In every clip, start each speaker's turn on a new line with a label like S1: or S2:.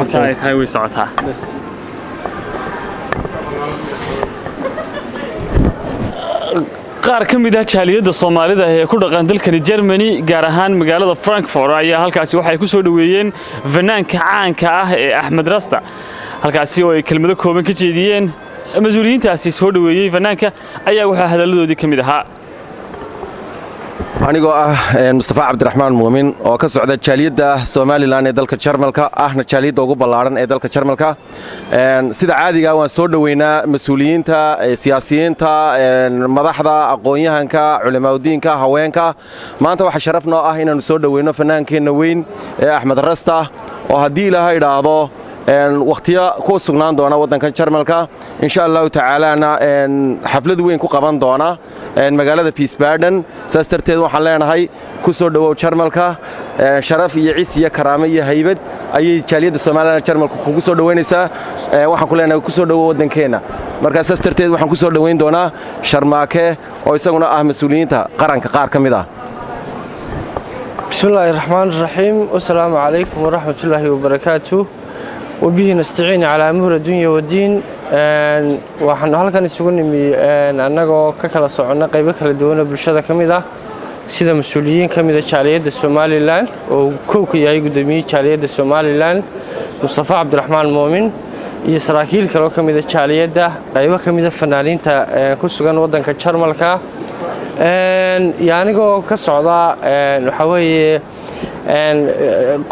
S1: maadaama saa ay tahay way socotaa qaar ka mid ah jaaliyadda Soomaalida ee ku dhaqan dalka Germany gaar ahaan magaalada Frankfurt ayaa halkaasi waxay ku soo dhaweeyeen fanaanka caanka ah ee Axmed Rasta halkaasi oo ay kelmado kooban ka jeediyeen mas'uuliyiintaasi soo dhaweeyay fanaanka ayaa waxa hadaladoodii ka mid ahaa
S2: anigoo ah Mustafa Cabdiraxmaan Muumin oo ka socda jaaliyadda Soomaaliland ee dalka Jarmalka ahna jaaliyadda ugu ballaaran ee dalka Jarmalka sida caadiga waan soo dhaweynaa mas'uuliyiinta siyaasiyiinta madaxda aqoon-yahanka culimaadudiinka haweenka maanta waxa sharaf noo ah inaanu soo dhaweyno fanaankeenna weyn ee Axmed Rasta oo hadii Ilaahay idhaahdo waqtiga ku sugnaan doona wadanka Jarmalka insha Allah ta'ala xaflad weyn ku qaban doona magaalada Wiesbaden saastarteed waxaan leenahay ku soo dhawow Jarmalka sharaf iyo ciis iyo karaamo iyo haybad ayay jaaliyadda Soomaaliland Jarmalka kugu soo dhaweynaysaa waxaan ku leenahay ku soo dhawow wadankeena marka saastarteed waxaan ku soo dhaweyn doonaa Sharmaake oo isaguna ah mas'uuliyiinta qaranka qaar ka mid ah
S3: Bismillahir Rahmanir Rahim Assalamu alaykum wa rahmatullahi wa barakatuh وبه نستعين على أمور الدنيا والدين وحنا halkan isugu nimi anagoo ka kala soconna qaybo kala duwan bulshada kamid ah sida mas'uuliyiin kamid ah jaaliyadda Soomaaliland oo koob yahay gudoomiye jaaliyadda Soomaaliland Mustafa Cabdiraxmaan Muumin iyo saraakiil kale oo kamid ah jaaliyadda qaybo kamid ah fanaaniinta ku sugan wadanka Jarmalka yaanigoo ka socda waxa weeye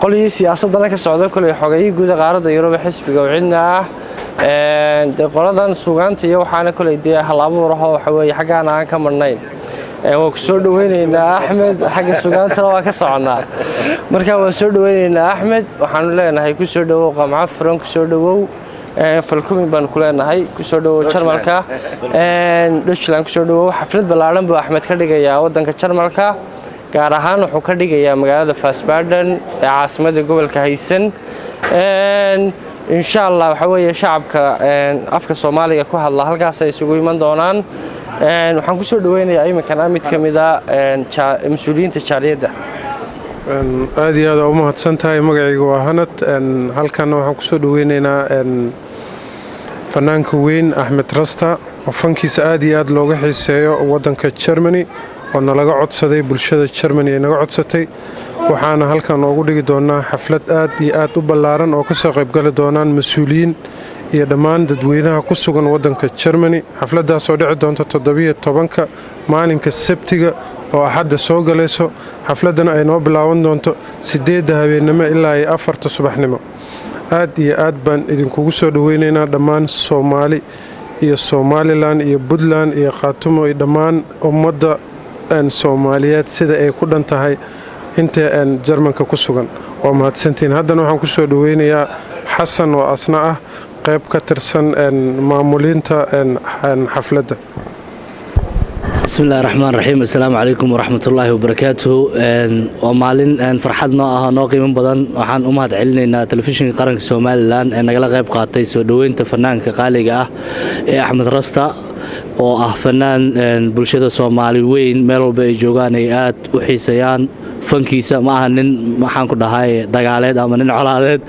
S3: qolii siyaasadana ka socdo kulay xogay guud qaaradda Yurub xisbiga cidna qoladan suugaanta iyo waxaana kulay halabuur ah waxa weeye xagaana aan ka marnayn waa ku soo dhaweynaynaa Axmed xagga suugaanta waa ka soconaa marka waa soo dhaweynaynaa Axmed waxaan leenahay ku soo dhawow qamca furan ku soo dhawow falkumin baan ku leenahay ku soo dhawow Jarmalka Deutschland ku soo dhawow xaflad ballaaran buu Axmed ka dhigayaa wadanka Jarmalka gaar ahaan wuxuu ka dhigayaa magaalada Wiesbaden ee caasimadda gobolka Haysan insha Allah waxa weeye shacabka afka Soomaaliga ku hadla halkaas ay isugu iman doonaan waxaan ku soo dhaweynayaa iminkan mid kamid ah mas'uuliyiinta jaaliyadda
S4: aad iyo aad u mahadsantahay magacaygu waa Hanad halkan waxaan ku soo dhaweynaynaa fanaanka weyn Axmed Rasta oo fankiisa aad iyo aad looga xiiseeyo wadanka Germany oo nalaga codsaday bulshada Germany ee naga codsatay waxaana halkan ugu dhigi doonaa xaflad aad iyo aad u ballaaran oo ka soo qayb gali doonaan mas'uuliyiin iyo dhammaan dadweynaha ku sugan wadanka Germany xafladaas oo dhici doonta 17 maalinka Sabtiga oo Axadda soo galayso xafladana ay noo bilaaban doonto 8 habeenimo ilaa 4 subaxnimo aad iyo aad baan idinkugu soo dhaweynaynaa dhammaan Soomaali iyo Somaliland iyo Puntland iyo Khaatumo iyo dhammaan ummadda Soomaaliyeed sida ay ku dhantahay inta Jarmalka ku sugan oo mahadsantiin haddana waxaan ku soo dhaweynayaa Xasan oo asna ah qayb ka tirsan maamulinta xafladda
S5: Bismillahir Rahmanir Rahim Assalamu alaykum wa rahmatullahi wa barakatuh waa maalin farxad noo ah noo qiimo badan waxaan u mahad celinaynaa telefishinka qaranka Soomaaliland ee nagala qayb qaatay soo dhaweynta fanaanka qaaliga ah ee Axmed Rasta oo ah fanaan bulshada Soomaali weyn meel walba ay joogaan ay aad u xiiseeyaan fankiisa ma aha nin waxaan ku dhahay dagaaleed ama nin colaadeed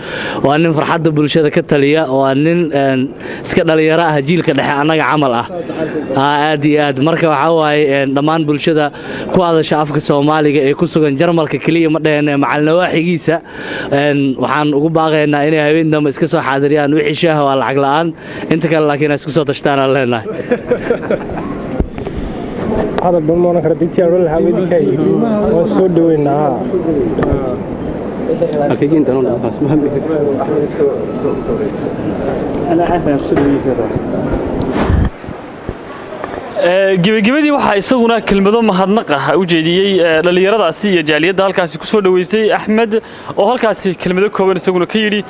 S5: waa nin farxadda bulshada ka taliya oo nin iska dhalinyaro ah jiilka dhexe anaga camal ah aad iyo aad marka waxa waaye dhammaan bulshada ku hadasha afka Soomaaliga ee ku sugan Jarmalka kaliya ma dhaheen macalna waaxigiisa waxaan ugu baaqaynaa inay habeen dambe iska soo xaadiriyaan wixii shaaha waa lacag la'aan inta kale laakiin isku soo tashtaan aan leenahay
S6: هذا بالمعنى كرديتي أقول لها بدي كي وسود وينها
S1: أكيد أنت نون بس ما هم أنا عارف أنا أقصد gabagabadii waxa isaguna kelmado mahadnaq ah u jeediyay dhalinyaradaasi iyo jaaliyadda halkaas ku soo dhaweystay Axmed oo halkaas kelmado kooban isaguna ka yiri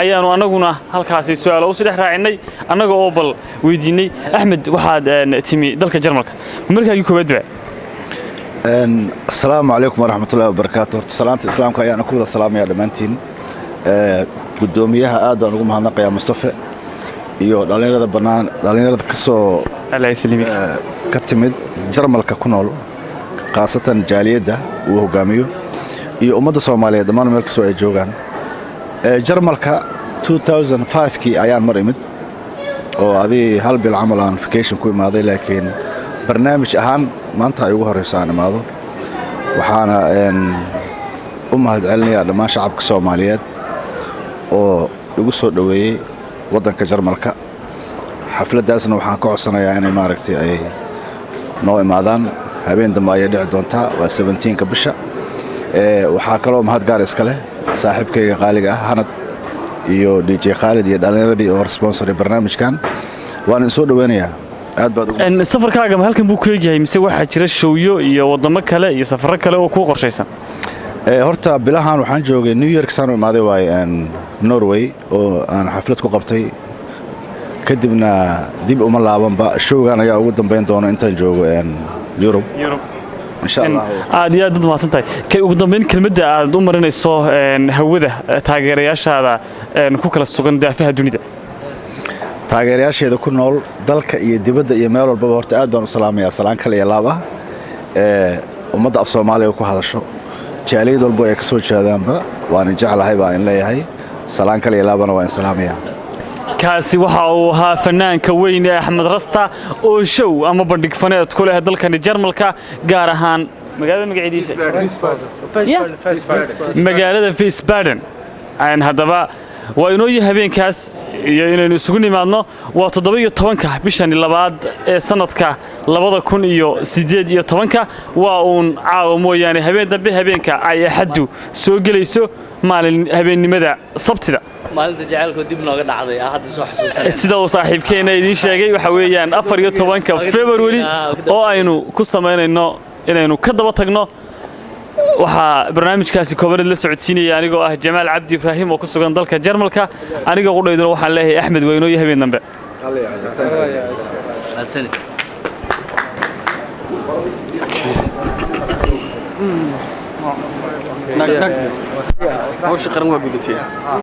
S1: ayaanu anaguna halkaas su'aalo u soo raacinay anaga oo bal weydiinay Axmed waxaad timi dalka Jarmalka markii koobaad
S7: السلام عليكم ورحمة الله وبركاته سلامة الإسلام كأيانا كودا سلام يا دمانتين قدوميها آدم نقوم هنقيا مصطفى iyo dhalinyarada banaan dhalinyarada ka soo ka timid Jarmalka ku nool qaasatan jaaliyadda uu hogaamiyo iyo ummadda Soomaaliyeed dhammaan meel kasta ay joogaan Jarmalka 2005kii ayaan mar imid oo adii hal bil camal aan vacation ku imaaday laakiin barnaamij ahaan maanta ay ugu horeyso aan imaado waxaana u mahadcelinayaa dhammaan shacabka Soomaaliyeed oo igu soo dhaweeyay waddanka Jarmalka xafladaasna waxaan ka codsanayaa inay maaragtay ay noo imaadaan habeen dambe ay dhici doontaa waa 17ka bisha waxaa kaloo mahad gaar iska leh saaxiibkayga qaaliga ah Hanad iyo DJ Khalid iyo dhalinyaradii oo sponsor barnaamijkan waan soo dhaweynayaa aad baad ugu
S1: safarkaaga halkan buu ku eegyahay mise waxa jira showyo iyo wadamo kale iyo safaro kale oo ku qorshaysan
S7: horta bilahan waxaan joogay New York saan u imaaday waay Norway oo aan xaflad ku qabtay kadibna dib uma laabanba showgan ayaa ugu dambeyn doona intaan joogo Europe insha Allah
S1: aad iyo aad ma santahay kay ugu dambeyn kelmadda aad u marinayso hawada taageerayaashaada ku kala sugan daafaha dunida
S7: taageerayaasheeda ku nool dalka iyo dibadda iyo meel walba horta aad baan u salaamayaa salaan kale iyo laaba ummadda af Soomaaliya ku hadasho jaaliyad walba ay ka soo jeedaanba waan jeclahay baan leeyahay salaan kale iyo laabana waan salaamayaa
S1: kaasi waxa uu ahaa fanaanka weyn Axmed Rasta oo show ama bandhig faneed ku leh dalkan Jarmalka gaar ahaan magaalada magaciisa magaalada Wiesbaden aan hadaba waa inoo habeenkaas iyo inaynu isugu nimaadno waa 17ka bishan labaad ee sanadka 2018 waa uun caawa mooyaane habeen dambe habeenka ay xaddu soo gelayso maalin habeennimada sabtida
S5: maalinta jacaylku dib nooga dhacday hadda soo xasuusanay
S1: sida uu saaxiibkeena idin sheegay waxa weeyaan 14ka February oo aynu ku sameynayno inaynu ka daba tagno waxa barnaamijkaasi koobanad la socodsiinaya anigoo ah Jamaal Cabdi Ibrahim oo ku sugan dalka Jarmalka aniga ugu dhaydana waxaan leeyahay Axmed Weyno iyo habeen dambe
S7: Allah ya
S5: عزتك
S8: نقدر هو شقرن وجودتي